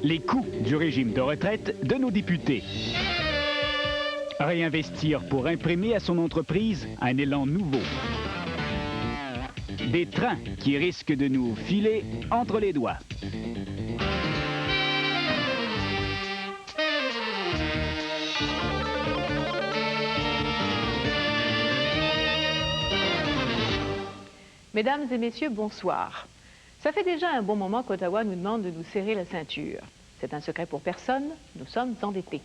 Les coûts du régime de retraite de nos députés. Réinvestir pour imprimer à son entreprise un élan nouveau. Des trains qui risquent de nous filer entre les doigts. Mesdames et messieurs, bonsoir. Ça fait déjà un bon moment qu'Ottawa nous demande de nous serrer la ceinture. C'est un secret pour personne, nous sommes endettés.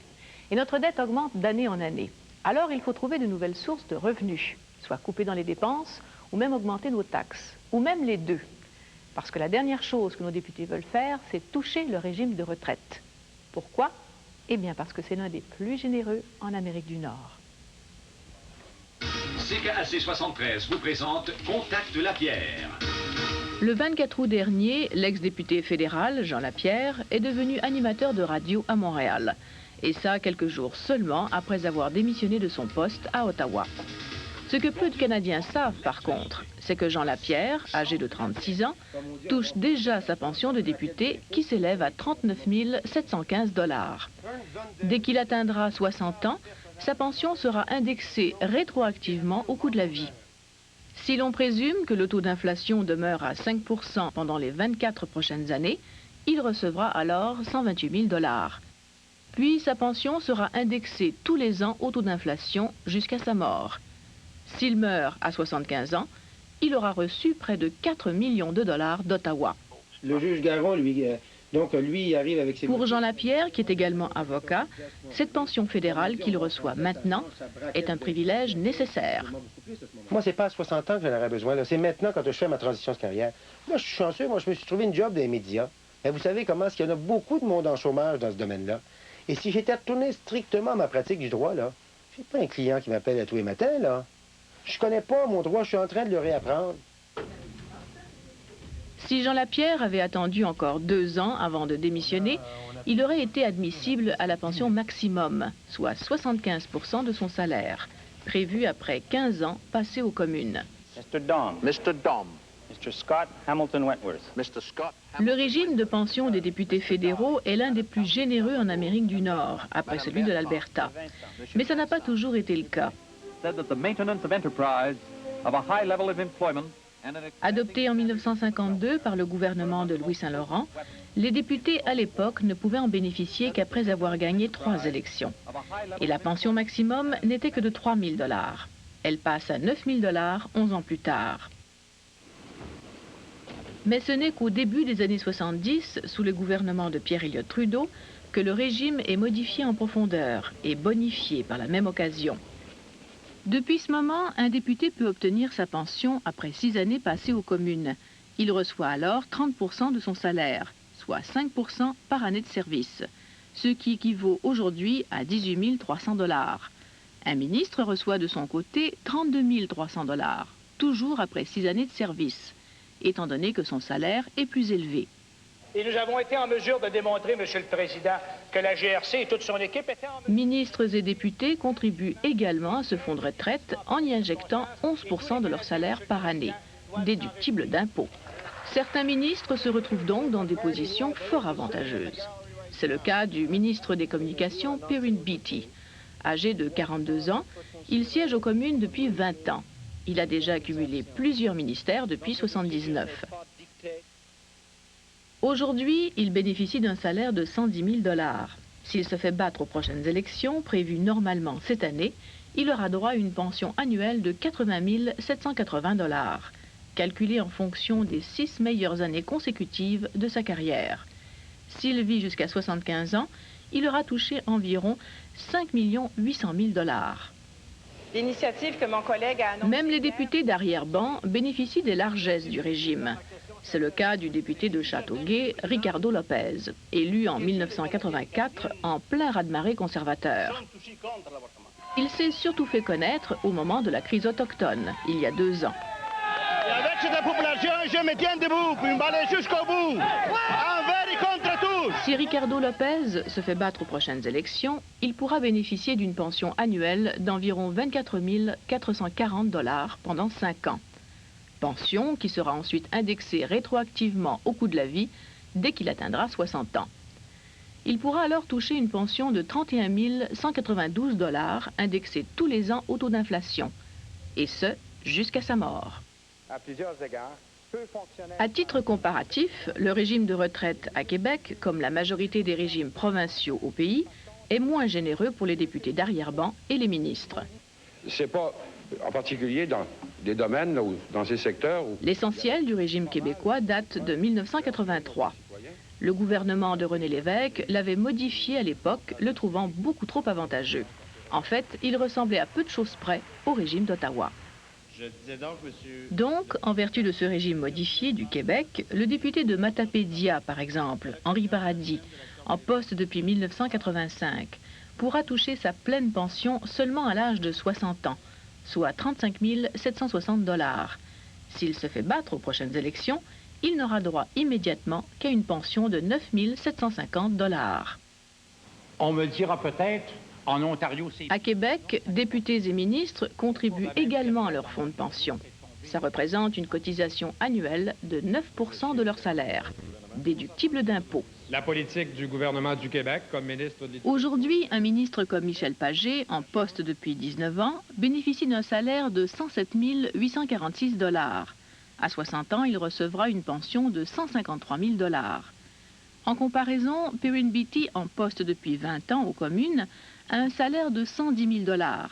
Et notre dette augmente d'année en année. Alors il faut trouver de nouvelles sources de revenus, soit couper dans les dépenses, ou même augmenter nos taxes, ou même les deux. Parce que la dernière chose que nos députés veulent faire, c'est toucher le régime de retraite. Pourquoi? Eh bien parce que c'est l'un des plus généreux en Amérique du Nord. CKAC 73 vous présente Contact Lapierre. Le 24 août dernier, l'ex-député fédéral, Jean Lapierre, est devenu animateur de radio à Montréal. Et ça, quelques jours seulement après avoir démissionné de son poste à Ottawa. Ce que peu de Canadiens savent, par contre, c'est que Jean Lapierre, âgé de 36 ans, touche déjà sa pension de député qui s'élève à 39 715 $. Dès qu'il atteindra 60 ans, sa pension sera indexée rétroactivement au coût de la vie. Si l'on présume que le taux d'inflation demeure à 5% pendant les 24 prochaines années, il recevra alors 128 000 $. Puis sa pension sera indexée tous les ans au taux d'inflation jusqu'à sa mort. S'il meurt à 75 ans, il aura reçu près de 4 millions de dollars d'Ottawa. Le juge Garon, lui, il arrive avec ses... Pour Jean Lapierre, qui est également avocat, cette pension fédérale qu'il reçoit maintenant est un privilège nécessaire. Moi, c'est pas à 60 ans que j'en aurais besoin. C'est maintenant, quand je fais ma transition de carrière. Moi, je suis chanceux. Moi, je me suis trouvé une job dans les médias. Et vous savez comment est-ce qu'il y en a beaucoup de monde en chômage dans ce domaine-là. Et si j'étais retourné strictement à ma pratique du droit, là, j'ai pas un client qui m'appelle à tous les matins, là. Je connais pas mon droit, je suis en train de le réapprendre. Si Jean Lapierre avait attendu encore 2 ans avant de démissionner, il aurait été admissible à la pension maximum, soit 75% de son salaire, prévu après 15 ans passés aux communes. Mr. Dom. Mr. Dom. Mr. Scott Hamilton Wentworth. Mr. Scott. Le régime de pension des députés fédéraux est l'un des plus généreux en Amérique du Nord, après celui de l'Alberta. Mais ça n'a pas toujours été le cas. Adopté en 1952 par le gouvernement de Louis Saint-Laurent, les députés à l'époque ne pouvaient en bénéficier qu'après avoir gagné 3 élections. Et la pension maximum n'était que de 3 000 $. Elle passe à 9 000 $ 11 ans plus tard. Mais ce n'est qu'au début des années 70, sous le gouvernement de Pierre Elliott Trudeau, que le régime est modifié en profondeur et bonifié par la même occasion. Depuis ce moment, un député peut obtenir sa pension après 6 années passées aux communes. Il reçoit alors 30% de son salaire, soit 5% par année de service, ce qui équivaut aujourd'hui à 18 300 $. Un ministre reçoit de son côté 32 300 $, toujours après 6 années de service, étant donné que son salaire est plus élevé. Et nous avons été en mesure de démontrer, Monsieur le Président, que la GRC et toute son équipe étaient en mesure... Ministres et députés contribuent également à ce fonds de retraite en y injectant 11% de leur salaire par année, déductible d'impôts. Certains ministres se retrouvent donc dans des positions fort avantageuses. C'est le cas du ministre des Communications, Perrin Beatty. Âgé de 42 ans, il siège aux communes depuis 20 ans. Il a déjà accumulé plusieurs ministères depuis 1979. Aujourd'hui, il bénéficie d'un salaire de 110 000 $. S'il se fait battre aux prochaines élections, prévues normalement cette année, il aura droit à une pension annuelle de 80 780 $, calculée en fonction des 6 meilleures années consécutives de sa carrière. S'il vit jusqu'à 75 ans, il aura touché environ 5 800 000 $. L'initiative que mon collègue a annoncée... Même les députés d'arrière-ban bénéficient des largesses du régime. C'est le cas du député de Châteauguay, Ricardo Lopez, élu en 1984 en plein raz-de-marée conservateur. Il s'est surtout fait connaître au moment de la crise autochtone, il y a 2 ans. Et avec cette population, je me tiens debout, puis me balayer jusqu'au bout, envers et contre tous. Si Ricardo Lopez se fait battre aux prochaines élections, il pourra bénéficier d'une pension annuelle d'environ 24 440 $ pendant 5 ans. Pension qui sera ensuite indexée rétroactivement au coût de la vie dès qu'il atteindra 60 ans. Il pourra alors toucher une pension de 31 192 $, indexée tous les ans au taux d'inflation, et ce, jusqu'à sa mort. À plusieurs égards, peu fonctionnel. À titre comparatif, le régime de retraite à Québec, comme la majorité des régimes provinciaux au pays, est moins généreux pour les députés d'arrière-ban et les ministres. C'est pas en particulier dans des domaines, là, dans ces secteurs où... L'essentiel du régime québécois date de 1983. Le gouvernement de René Lévesque l'avait modifié à l'époque, le trouvant beaucoup trop avantageux. En fait, il ressemblait à peu de choses près au régime d'Ottawa. Donc, en vertu de ce régime modifié du Québec, le député de Matapédia, par exemple, Henri Paradis, en poste depuis 1985, pourra toucher sa pleine pension seulement à l'âge de 60 ans, soit 35 760 $. S'il se fait battre aux prochaines élections, il n'aura droit immédiatement qu'à une pension de 9 750 $. On me dira peut-être, en Ontario, c'est... À Québec, députés et ministres contribuent également à leur fonds de pension. Ça représente une cotisation annuelle de 9% de leur salaire, déductible d'impôts. La politique du gouvernement du Québec comme ministre de l'État. Aujourd'hui, un ministre comme Michel Pagé, en poste depuis 19 ans, bénéficie d'un salaire de 107 846 $. À 60 ans, il recevra une pension de 153 000 $. En comparaison, Perrin Beatty, en poste depuis 20 ans aux communes, a un salaire de 110 000 $.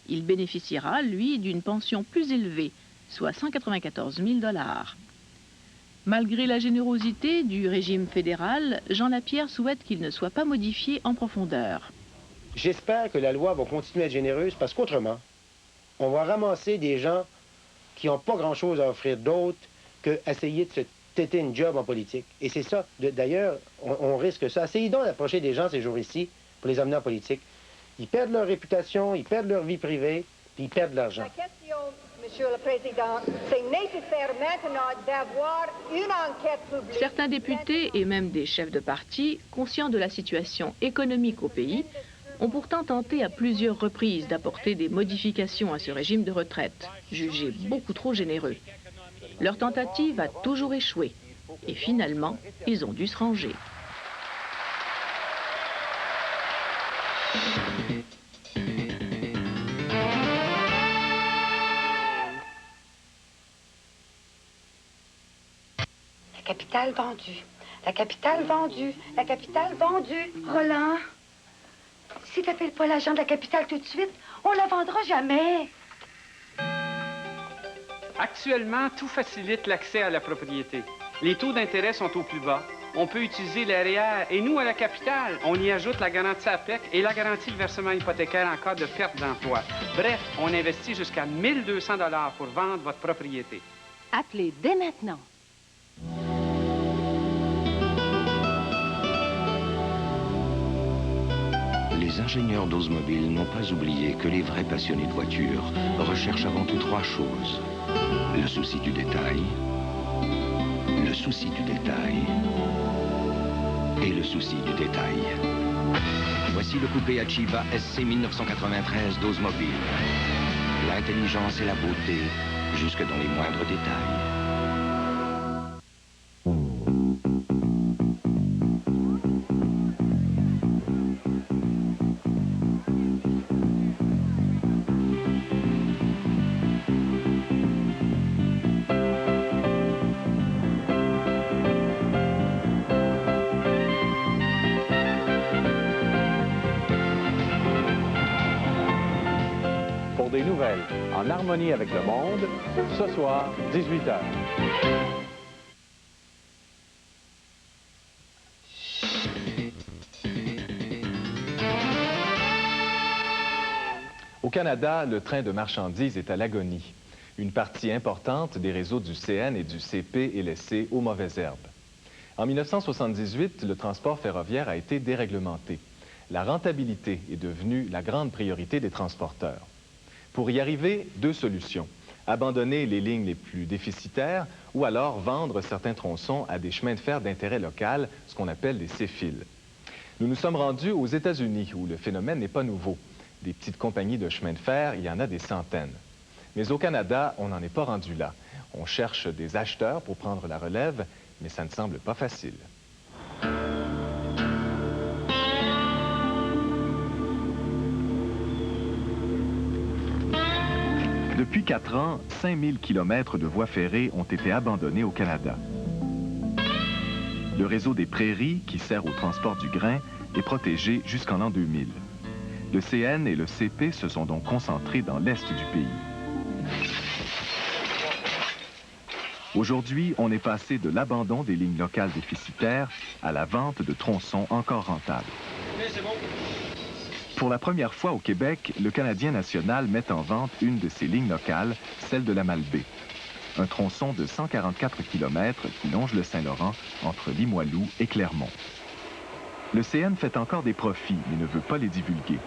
Il bénéficiera, lui, d'une pension plus élevée, soit 194 000 $. Malgré la générosité du régime fédéral, Jean Lapierre souhaite qu'il ne soit pas modifié en profondeur. J'espère que la loi va continuer à être généreuse parce qu'autrement, on va ramasser des gens qui n'ont pas grand-chose à offrir d'autre qu'essayer de se têter une job en politique. Et c'est ça, d'ailleurs, on risque ça. Essayez donc d'approcher des gens ces jours-ci pour les amener en politique. Ils perdent leur réputation, ils perdent leur vie privée, puis ils perdent de l'argent. La question, Monsieur le Président, c'est nécessaire maintenant d'avoir une enquête publique. Certains députés et même des chefs de parti, conscients de la situation économique au pays, ont pourtant tenté à plusieurs reprises d'apporter des modifications à ce régime de retraite, jugé beaucoup trop généreux. Leur tentative a toujours échoué et finalement, ils ont dû se ranger. La capitale vendue, la capitale vendue, la capitale vendue. Roland, si tu n'appelles pas l'agent de la capitale tout de suite, on la vendra jamais. Actuellement, tout facilite l'accès à la propriété. Les taux d'intérêt sont au plus bas. On peut utiliser les REER et nous, à la capitale, on y ajoute la garantie APEC et la garantie de versement hypothécaire en cas de perte d'emploi. Bref, on investit jusqu'à 1 200 $ pour vendre votre propriété. Appelez dès maintenant. Les ingénieurs d'Oldsmobile n'ont pas oublié que les vrais passionnés de voitures recherchent avant tout 3 choses. Le souci du détail, le souci du détail et le souci du détail. Voici le coupé Achieva SC 1993 d'Oldsmobile. L'intelligence et la beauté jusque dans les moindres détails. Des nouvelles en harmonie avec le monde, ce soir, 18h. Au Canada, le train de marchandises est à l'agonie. Une partie importante des réseaux du CN et du CP est laissée aux mauvaises herbes. En 1978, le transport ferroviaire a été déréglementé. La rentabilité est devenue la grande priorité des transporteurs. Pour y arriver, 2 solutions. Abandonner les lignes les plus déficitaires ou alors vendre certains tronçons à des chemins de fer d'intérêt local, ce qu'on appelle des CFIL. Nous nous sommes rendus aux États-Unis où le phénomène n'est pas nouveau. Des petites compagnies de chemins de fer, il y en a des centaines. Mais au Canada, on n'en est pas rendu là. On cherche des acheteurs pour prendre la relève, mais ça ne semble pas facile. Depuis 4 ans, 5000 km de voies ferrées ont été abandonnées au Canada. Le réseau des prairies, qui sert au transport du grain, est protégé jusqu'en l'an 2000. Le CN et le CP se sont donc concentrés dans l'est du pays. Aujourd'hui, on est passé de l'abandon des lignes locales déficitaires à la vente de tronçons encore rentables. Pour la première fois au Québec, le Canadien national met en vente une de ses lignes locales, celle de la Malbaie. Un tronçon de 144 km qui longe le Saint-Laurent entre Limoilou et Clermont. Le CN fait encore des profits, mais ne veut pas les divulguer.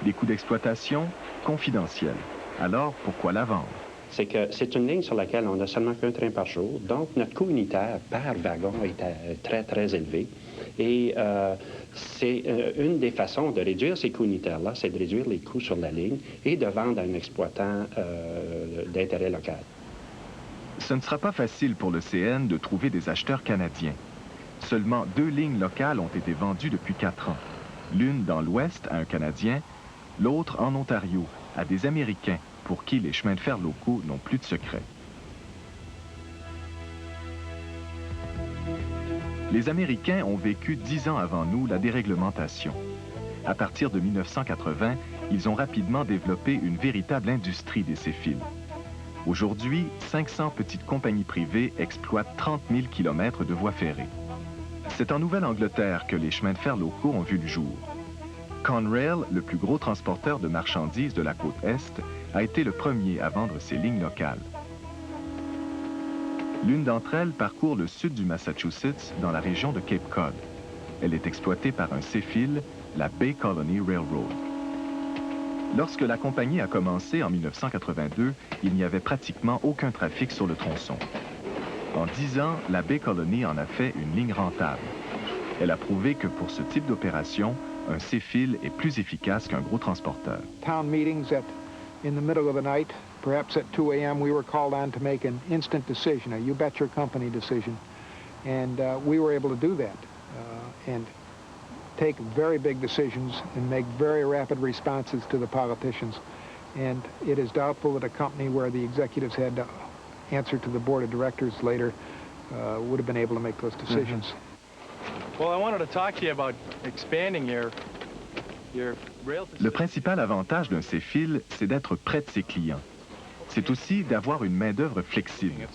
Des coûts d'exploitation confidentiels. Alors, pourquoi la vendre? C'est que c'est une ligne sur laquelle on n'a seulement qu'un train par jour, donc notre coût unitaire par wagon est très, très élevé. Et c'est une des façons de réduire ces coûts unitaires-là, c'est de réduire les coûts sur la ligne et de vendre à un exploitant d'intérêt local. Ce ne sera pas facile pour le CN de trouver des acheteurs canadiens. Seulement 2 lignes locales ont été vendues depuis 4 ans. L'une dans l'Ouest à un Canadien, l'autre en Ontario à des Américains pour qui les chemins de fer locaux n'ont plus de secret. Les Américains ont vécu 10 ans avant nous la déréglementation. À partir de 1980, ils ont rapidement développé une véritable industrie des céphiles. Aujourd'hui, 500 petites compagnies privées exploitent 30 000 km de voies ferrées. C'est en Nouvelle-Angleterre que les chemins de fer locaux ont vu le jour. Conrail, le plus gros transporteur de marchandises de la côte Est, a été le premier à vendre ses lignes locales. L'une d'entre elles parcourt le sud du Massachusetts dans la région de Cape Cod. Elle est exploitée par un céphile, la Bay Colony Railroad. Lorsque la compagnie a commencé en 1982, il n'y avait pratiquement aucun trafic sur le tronçon. En 10 ans, la Bay Colony en a fait une ligne rentable. Elle a prouvé que pour ce type d'opération, un céphile est plus efficace qu'un gros transporteur. Town meetings in the middle of the night, perhaps at 2 a.m., we were called on to make an instant decision, a you bet your company decision. And we were able to do that and take very big decisions and make very rapid responses to the politicians. And it is doubtful that a company where the executives had to answer to the board of directors later would have been able to make those decisions. Well, I wanted to talk to you about expanding your rail. Le principal avantage d'un céphile, c'est d'être près de ses clients. C'est aussi d'avoir une main-d'œuvre flexible.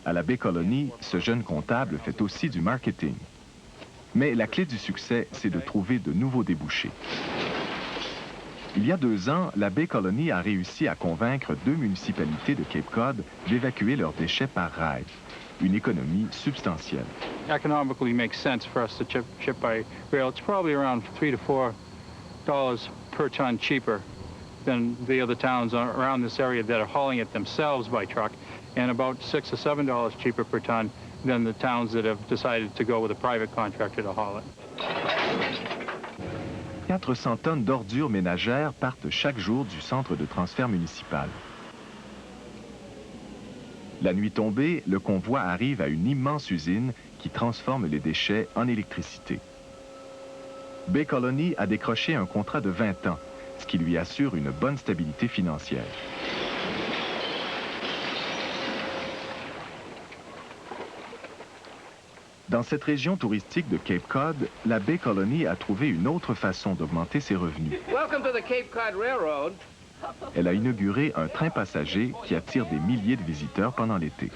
À la Bay Colony, ce jeune comptable fait aussi du marketing. Mais la clé du succès, c'est de trouver de nouveaux débouchés. Il y a 2 ans, la Bay Colony a réussi à convaincre 2 municipalités de Cape Cod d'évacuer leurs déchets par rail. Une économie substantielle. Economically makes sense for us to ship by rail. It's probably around $3 to $4 per ton cheaper than the other towns around this area that are hauling it themselves by truck, and about $6 to $7 cheaper per ton than the towns that have decided to go with a private contractor to haul it. 400 tonnes d'ordures ménagères partent chaque jour du centre de transfert municipal. La nuit tombée, le convoi arrive à une immense usine qui transforme les déchets en électricité. Bay Colony a décroché un contrat de 20 ans, ce qui lui assure une bonne stabilité financière. Dans cette région touristique de Cape Cod, la Bay Colony a trouvé une autre façon d'augmenter ses revenus. Welcome to the Cape Cod Railroad. Elle a inauguré un train passager qui attire des milliers de visiteurs pendant l'été.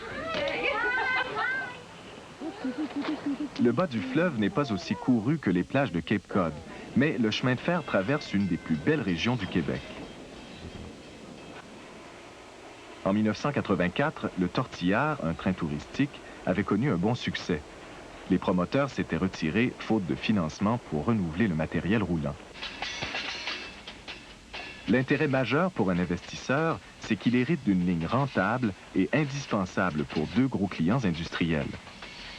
Le bas du fleuve n'est pas aussi couru que les plages de Cape Cod, mais le chemin de fer traverse une des plus belles régions du Québec. En 1984, le Tortillard, un train touristique, avait connu un bon succès. Les promoteurs s'étaient retirés faute de financement pour renouveler le matériel roulant. L'intérêt majeur pour un investisseur, c'est qu'il hérite d'une ligne rentable et indispensable pour 2 gros clients industriels.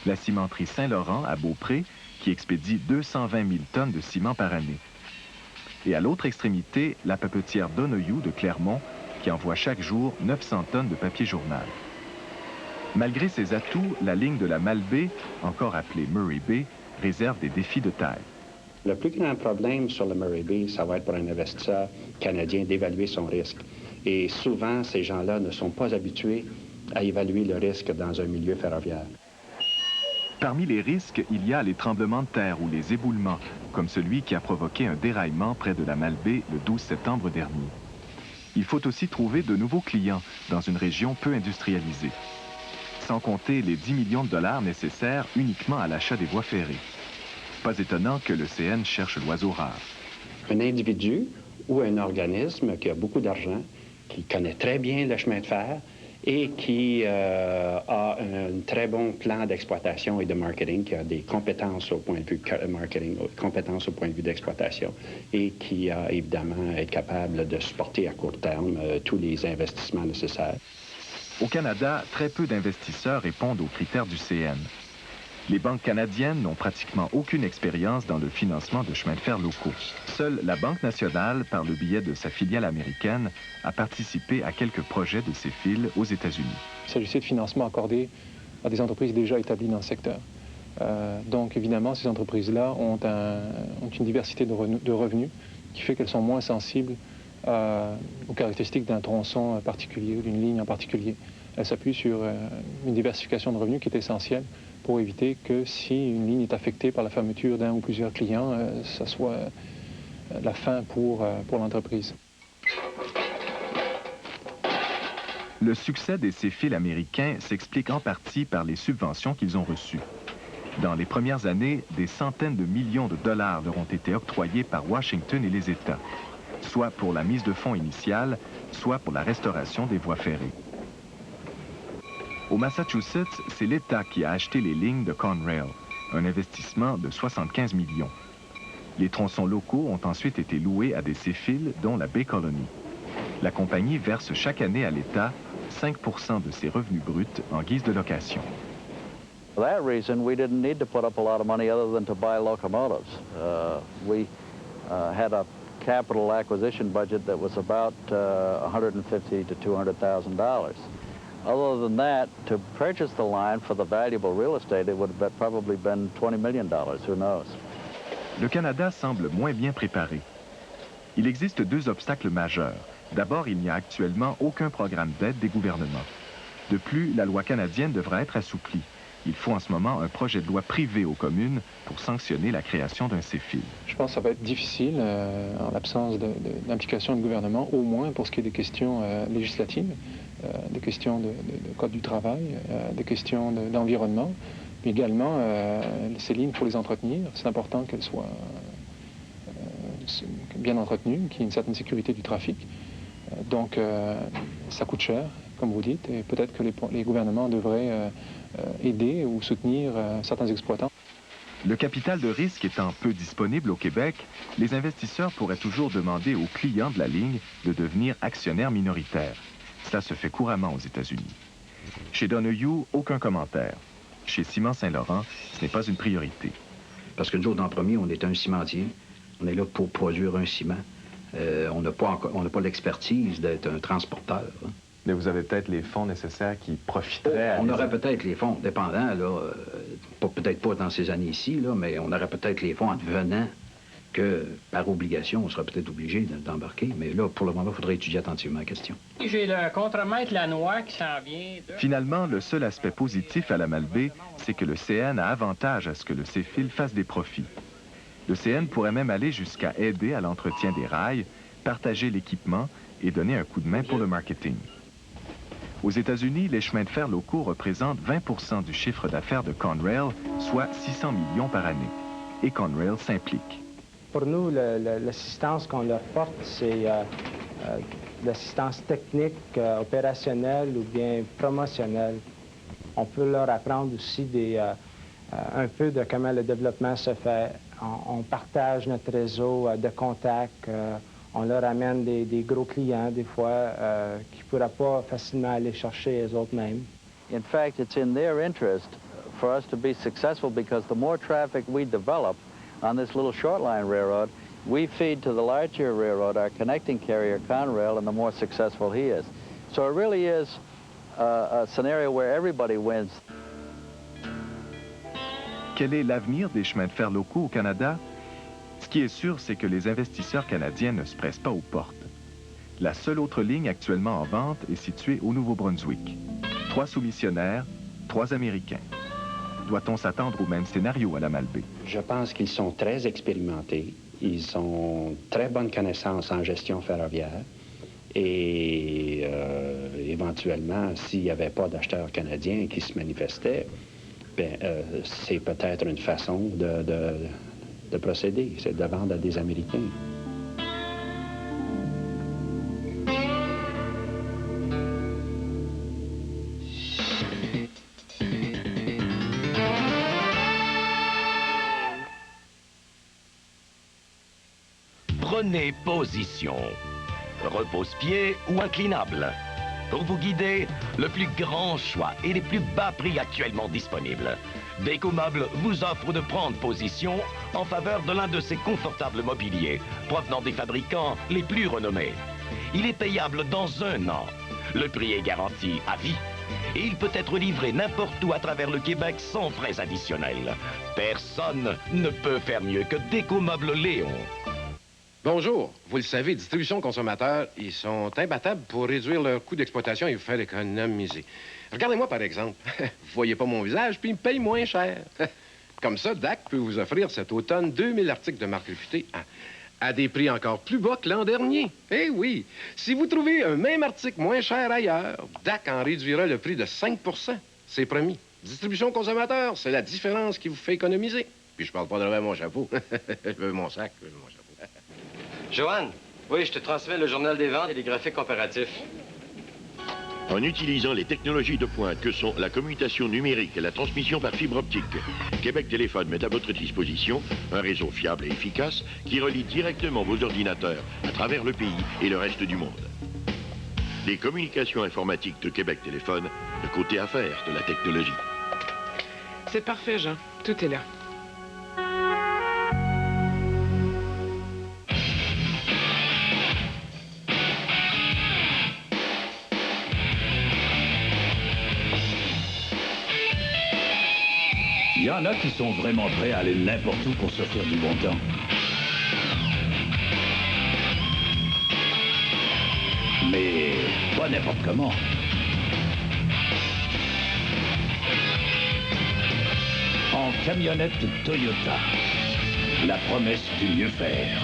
La cimenterie Saint-Laurent à Beaupré, qui expédie 220 000 tonnes de ciment par année. Et à l'autre extrémité, la papetière Donohue de Clermont, qui envoie chaque jour 900 tonnes de papier journal. Malgré ses atouts, la ligne de la Malbaie, encore appelée Murray Bay, réserve des défis de taille. Le plus grand problème sur le Murray Bay, ça va être pour un investisseur canadien d'évaluer son risque. Et souvent, ces gens-là ne sont pas habitués à évaluer le risque dans un milieu ferroviaire. Parmi les risques, il y a les tremblements de terre ou les éboulements, comme celui qui a provoqué un déraillement près de la Malbaie le 12 septembre dernier. Il faut aussi trouver de nouveaux clients dans une région peu industrialisée, sans compter les 10 millions de dollars nécessaires uniquement à l'achat des voies ferrées. Pas étonnant que le CN cherche l'oiseau rare. Un individu ou un organisme qui a beaucoup d'argent, qui connaît très bien le chemin de fer et qui a un très bon plan d'exploitation et de marketing, qui a des compétences au point de vue marketing, compétences au point de vue d'exploitation et qui a évidemment être capable de supporter à court terme tous les investissements nécessaires. Au Canada, très peu d'investisseurs répondent aux critères du CN. Les banques canadiennes n'ont pratiquement aucune expérience dans le financement de chemins de fer locaux. Seule la Banque nationale, par le biais de sa filiale américaine, a participé à quelques projets de ces fils aux États-Unis. Il s'agissait de financements accordés à des entreprises déjà établies dans le secteur. Donc évidemment, ces entreprises-là ont une diversité de revenus qui fait qu'elles sont moins sensibles aux caractéristiques d'un tronçon particulier ou d'une ligne en particulier. Elles s'appuient sur une diversification de revenus qui est essentielle pour éviter que si une ligne est affectée par la fermeture d'un ou plusieurs clients, ça soit la fin pour l'entreprise. Le succès des ces fils américains s'explique en partie par les subventions qu'ils ont reçues. Dans les premières années, des centaines de millions de dollars leur ont été octroyés par Washington et les États, soit pour la mise de fonds initiale, soit pour la restauration des voies ferrées. Au Massachusetts, c'est l'État qui a acheté les lignes de Conrail, un investissement de 75 millions. Les tronçons locaux ont ensuite été loués à des CFIL, dont la Bay Colony. La compagnie verse chaque année à l'État 5% de ses revenus bruts en guise de location. For that reason, we didn't need to put up a lot of money other than to buy locomotives. We had a capital acquisition budget that was about $150,000 to $200,000. Other than that, to purchase the line for the valuable real estate, it would have probably been $20 million, who knows. Le Canada semble moins bien préparé. Il existe deux obstacles majeurs. D'abord, il n'y a actuellement aucun programme d'aide des gouvernements. De plus, la loi canadienne devra être assouplie. Il faut en ce moment un projet de loi privé aux communes pour sanctionner la création d'un CFIL. Je pense que ça va être difficile en l'absence d'implication du gouvernement, au moins pour ce qui est des questions législatives, des questions de code du travail, des questions d'environnement, mais également ces lignes, il faut les entretenir. C'est important qu'elles soient bien entretenues, qu'il y ait une certaine sécurité du trafic. Donc ça coûte cher, comme vous dites, et peut-être que les gouvernements devraient aider ou soutenir certains exploitants. Le capital de risque étant peu disponible au Québec, les investisseurs pourraient toujours demander aux clients de la ligne de devenir actionnaires minoritaires. Cela se fait couramment aux États-Unis. Chez Donahue, aucun commentaire. Chez Ciment Saint-Laurent, ce n'est pas une priorité. Parce que nous autres, en premier, on est un cimentier. On est là pour produire un ciment. On n'a pas l'expertise d'être un transporteur. Hein. Mais vous avez peut-être les fonds nécessaires qui profiteraient... On aurait peut-être les fonds, dépendant, là, peut-être pas dans ces années-ci, là, mais on aurait peut-être les fonds en devenant que, par obligation, on serait peut-être obligé d'embarquer. Mais là, pour le moment, il faudrait étudier attentivement la question. J'ai le contremaître Lanois qui s'en vient. Finalement, le seul aspect positif à la Malbaie, c'est que le CN a avantage à ce que le CFIL fasse des profits. Le CN pourrait même aller jusqu'à aider à l'entretien des rails, partager l'équipement et donner un coup de main pour le marketing. Aux États-Unis, les chemins de fer locaux représentent 20% du chiffre d'affaires de Conrail, soit 600 millions par année. Et Conrail s'implique. Pour nous, l'assistance qu'on leur porte, c'est l'assistance technique, opérationnelle ou bien promotionnelle. On peut leur apprendre aussi un peu de comment le développement se fait. On partage notre réseau de contacts. On leur amène des gros clients, des fois, qui ne pourraient pas facilement aller chercher eux autres mêmes. In fact, it's in their interest for us to be successful because the more traffic we develop on this little short line railroad, we feed to the larger railroad, our connecting carrier, Conrail, and the more successful he is. So it really is a scenario where everybody wins. Quel est l'avenir des chemins de fer locaux au Canada? Ce qui est sûr, c'est que les investisseurs canadiens ne se pressent pas aux portes. La seule autre ligne actuellement en vente est située au Nouveau-Brunswick. 3 soumissionnaires, 3 Américains. Doit-on s'attendre au même scénario à la Malbaie? Je pense qu'ils sont très expérimentés. Ils ont très bonne connaissance en gestion ferroviaire. Et éventuellement, s'il n'y avait pas d'acheteurs canadiens qui se manifestaient, c'est peut-être une façon de procéder, c'est de vendre à des Américains. Prenez position. Repose-pied ou inclinable. Pour vous guider, le plus grand choix et les plus bas prix actuellement disponibles. Déco-Meubles vous offre de prendre position en faveur de l'un de ses confortables mobiliers, provenant des fabricants les plus renommés. Il est payable dans 1 an. Le prix est garanti à vie. Et il peut être livré n'importe où à travers le Québec sans frais additionnels. Personne ne peut faire mieux que Déco-Meubles Léon. Bonjour. Vous le savez, Distribution Consommateur, ils sont imbattables pour réduire leur coût d'exploitation et vous faire économiser. Regardez-moi, par exemple. Vous voyez pas mon visage, puis ils me payent moins cher. Comme ça, DAC peut vous offrir cet automne 2000 articles de marque réputée à des prix encore plus bas que l'an dernier. Eh oui! Si vous trouvez un même article moins cher ailleurs, DAC en réduira le prix de 5 %. C'est promis. Distribution Consommateur, c'est la différence qui vous fait économiser. Puis je parle pas de lever mon chapeau. Je veux mon sac, je veux mon chapeau. Joanne, oui, je te transmets le journal des ventes et les graphiques comparatifs. En utilisant les technologies de pointe que sont la commutation numérique et la transmission par fibre optique, Québec Téléphone met à votre disposition un réseau fiable et efficace qui relie directement vos ordinateurs à travers le pays et le reste du monde. Les communications informatiques de Québec Téléphone, le côté affaires de la technologie. C'est parfait, Jean. Tout est là. Il y en a qui sont vraiment prêts à aller n'importe où pour se faire du bon temps. Mais pas n'importe comment. En camionnette Toyota, la promesse du mieux faire.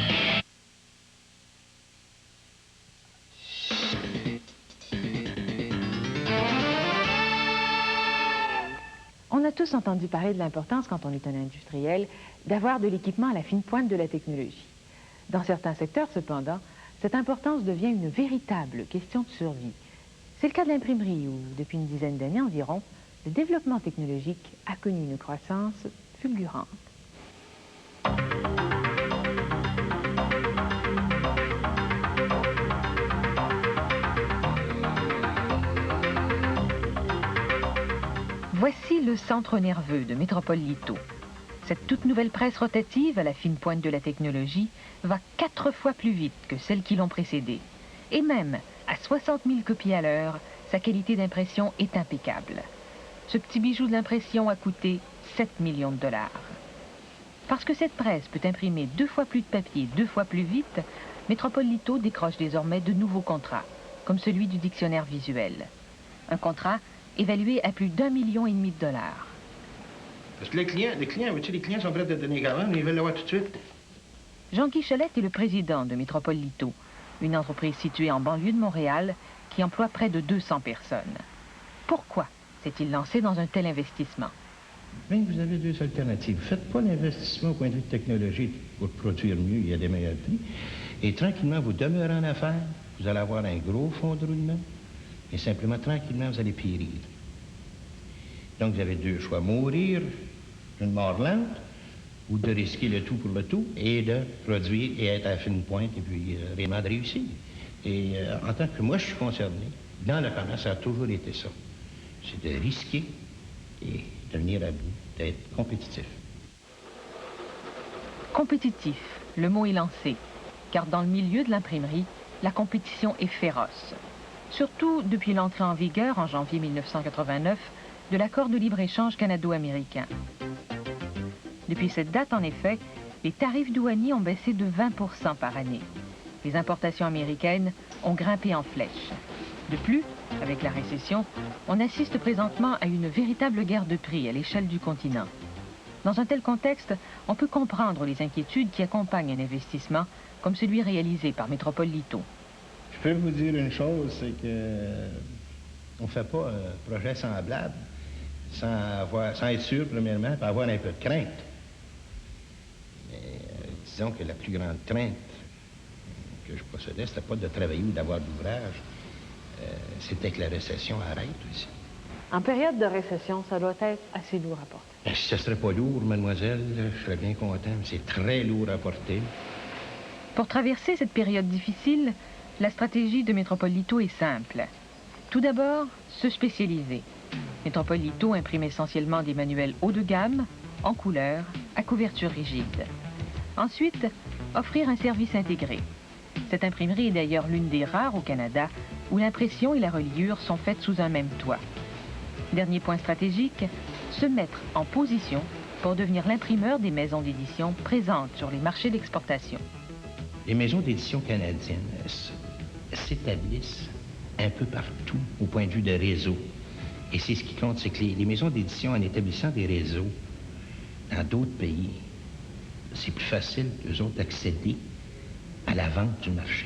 On a tous entendu parler de l'importance, quand on est un industriel, d'avoir de l'équipement à la fine pointe de la technologie. Dans certains secteurs, cependant, cette importance devient une véritable question de survie. C'est le cas de l'imprimerie où, depuis une dizaine d'années environ, le développement technologique a connu une croissance fulgurante. Voici le centre nerveux de Métropole Lito. Cette toute nouvelle presse rotative à la fine pointe de la technologie va 4 fois plus vite que celles qui l'ont précédée. Et même à 60 000 copies à l'heure, sa qualité d'impression est impeccable. Ce petit bijou de l'impression a coûté 7 millions de $. Parce que cette presse peut imprimer 2 fois plus de papier 2 fois plus vite, Métropole Lito décroche désormais de nouveaux contrats, comme celui du dictionnaire visuel. Un contrat évalué à plus d'1,5 million de $. Parce que les clients sont prêts à donner quand même, ils veulent l'avoir tout de suite. Jean-Guy Cholette est le président de Métropole Lito, une entreprise située en banlieue de Montréal qui emploie près de 200 personnes. Pourquoi s'est-il lancé dans un tel investissement? Bien, vous avez 2 alternatives. Faites pas l'investissement au point de vue de technologie pour produire mieux, il y a des meilleurs prix. Et tranquillement, vous demeurez en affaires, vous allez avoir un gros fonds de roulement. Et simplement, tranquillement, vous allez périr. Donc, vous avez 2 choix. Mourir d'une mort lente ou de risquer le tout pour le tout et de produire et être à fine pointe et puis réellement de réussir. Et en tant que moi, je suis concerné, dans le commerce, ça a toujours été ça. C'est de risquer et de venir à bout, d'être compétitif. Compétitif, le mot est lancé, car dans le milieu de l'imprimerie, la compétition est féroce. Surtout depuis l'entrée en vigueur, en janvier 1989, de l'accord de libre-échange canado-américain. Depuis cette date, en effet, les tarifs douaniers ont baissé de 20 % par année. Les importations américaines ont grimpé en flèche. De plus, avec la récession, on assiste présentement à une véritable guerre de prix à l'échelle du continent. Dans un tel contexte, on peut comprendre les inquiétudes qui accompagnent un investissement comme celui réalisé par Métropole Lito. Je peux vous dire une chose, c'est que on ne fait pas un projet semblable sans être sûr, premièrement, et avoir un peu de crainte. Mais disons que la plus grande crainte que je possédais, c'était pas de travailler ou d'avoir d'ouvrage. C'était que la récession arrête aussi. En période de récession, ça doit être assez lourd à porter. Ben, si ce serait pas lourd, mademoiselle, je serais bien content, mais c'est très lourd à porter. Pour traverser cette période difficile, la stratégie de Métropole Lito est simple. Tout d'abord, se spécialiser. Métropole Lito imprime essentiellement des manuels haut de gamme, en couleur, à couverture rigide. Ensuite, offrir un service intégré. Cette imprimerie est d'ailleurs l'une des rares au Canada où l'impression et la reliure sont faites sous un même toit. Dernier point stratégique, se mettre en position pour devenir l'imprimeur des maisons d'édition présentes sur les marchés d'exportation. Les maisons d'édition canadiennes s'établissent un peu partout au point de vue de réseau. Et c'est ce qui compte, c'est que les maisons d'édition, en établissant des réseaux dans d'autres pays, c'est plus facile, eux autres, d'accéder à la vente du marché.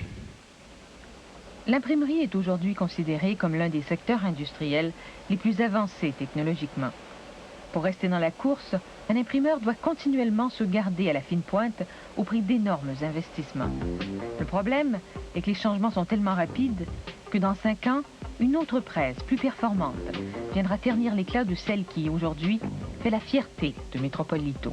L'imprimerie est aujourd'hui considérée comme l'un des secteurs industriels les plus avancés technologiquement. Pour rester dans la course, un imprimeur doit continuellement se garder à la fine pointe au prix d'énormes investissements. Le problème est que les changements sont tellement rapides que dans 5 ans, une autre presse plus performante viendra ternir l'éclat de celle qui, aujourd'hui, fait la fierté de Métropole Lito.